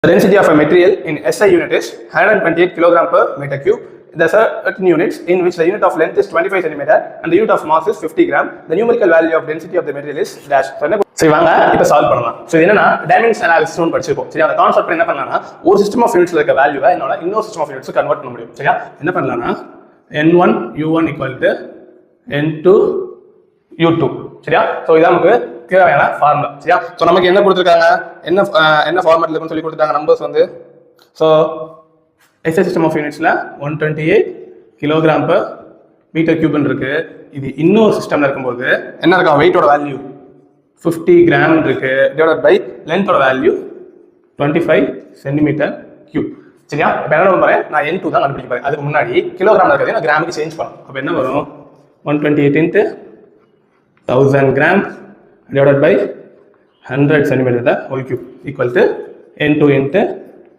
The density of a material in SI unit is 128 kg per meter cube. There are certain units in which the unit of length is 25 cm and the unit of mass is 50 gram. The numerical value of density of the material is dash. சரி வாங்க இப்போ solve பண்ணலாம். So இது என்னன்னா dimension analysis படிச்சிருப்போம். சரி அந்த concept என்ன பண்ணலாம்னா ஒரு சிஸ்டம் ஆஃப் யூனிட்ஸ்ல இருக்க வேல்யூவை என்னோட இன்னொரு சிஸ்டம் ஆஃப் யூனிட்ஸ் கன்வெர்ட் பண்ண முடியும். சரியா என்ன பண்ணலாம்னா n1 u1 equal to n2 u2. சரியா ஸோ இதான் நமக்கு தேவையான ஃபார்முலா. சரியா ஸோ நமக்கு என்ன கொடுத்துருக்காங்க, என்ன ஃபார்மேட்ல இருக்குன்னு சொல்லி கொடுத்துருக்காங்க நம்பர்ஸ் வந்து. ஸோ எஸ்ஐ சிஸ்டம் ஆஃப் யூனிட்ஸ்ல 128 கிலோகிராம் per மீட்டர் கியூப்னு இருக்கு. இது இன்னொரு சிஸ்டம்ல இருக்கும்போது என்ன இருக்கா, வெயிட்டோட வேல்யூ 50 கிராம் இருக்கு, டிவைடட் பை லென்த்தோட வேல்யூ 25 சென்டிமீட்டர் கியூப். சரியா இப்போ என்ன பண்ணுறேன், நான் n2 தான் கண்டுபிடிக்க போறேன். அதுக்கு முன்னாடி கிலோகிராம் இருக்கிறது நான் கிராமுக்கு சேஞ்ச் பண்ணணும். அப்போ என்ன வரும், 128 into 1000 gram divided by 100 centimeter the whole cube equal to n2 into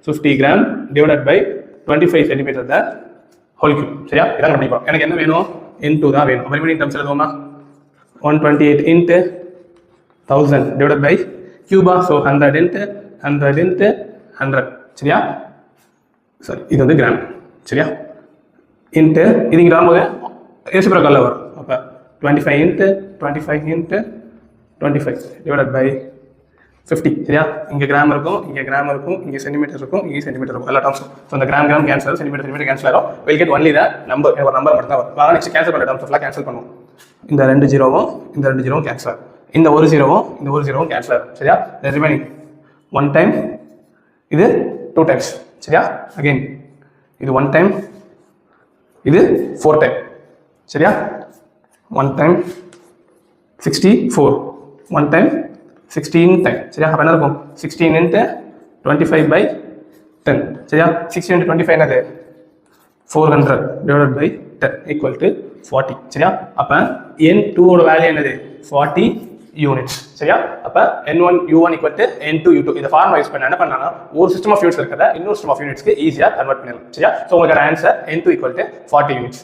50 gram divided by 25 centimeter the whole cube. சரியா இதான் கண்டுபிடிப்போம். எனக்கு என்ன வேணும், n2 தான் வேணும். ரிமைனிங் டேர்ம்ஸ் எழுதுவோமா, 128 into 1000 divided by cube, so 100 into 100. சரியா சரி இது வந்து கிராம். சரியா இன்ட்டு இது இங்கே வரும்போது ரெசிப்ரோக்கல்ல வரும். அப்போ 25 into 25 divided by 50. சரியா இங்கே கிராம் இருக்கும், இங்கே கிராம் இருக்கும், இங்கே சென்டிமீட்டர் இருக்கும், இங்கே சென்டிமீட்டர் இருக்கும், எல்லா டேர்ம்ஸும். ஸோ இந்த கிராம் கேன்சல், சென்டிமீட்டர் கேன்சல் ஆகும். Will get only the number, ஒரு நம்பர் மட்டும் தான் வரும். வாங்க நெக்ஸ்ட் கேன்சல் பண்ணுற டேர்ம்ஸ் ஃபுல்லாக கேன்சல் பண்ணுவோம். இந்த 2 ஜீரோவும் இந்த 2 ஜீரோவும் கேன்சல் ஆகும், இந்த ஒரு ஜீரோவும் இந்த ஒரு ஜீரோவும் கேன்சல் ஆகும். சரியா ரிமைனிங் 1 டைம், இது 2 டைம்ஸ். சரியா அகெயின் இது 1 டைம், இது 4 டைம். சரியா 1 டைம் 64, 1 டைம் 16 டைம். சரியா அப்போ என்ன இருக்கும், 16 into 25 by 10. சரியா 16 into 25 என்னது 400 divided by 10 equal to 40. சரியா அப்போ n2 ஓட வேல்யூ என்னது 40 யூனிட்ஸ். சரியா அப்போ n1 u1 equal to n2 u2. இந்த ஃபார்முலா யூஸ் பண்ண என்ன பண்ணாங்கன்னா ஒரு சிஸ்டம் ஆஃப் யூனிட்ஸ் இருக்கிறத இன்னொரு சிஸ்டம் ஆஃப் யூனிட்ஸ்க்கு ஈஸியாக கன்வெர்ட் பண்ணலாம். சரியா ஸோ உங்களுக்கு answer n2 equal to 40 units.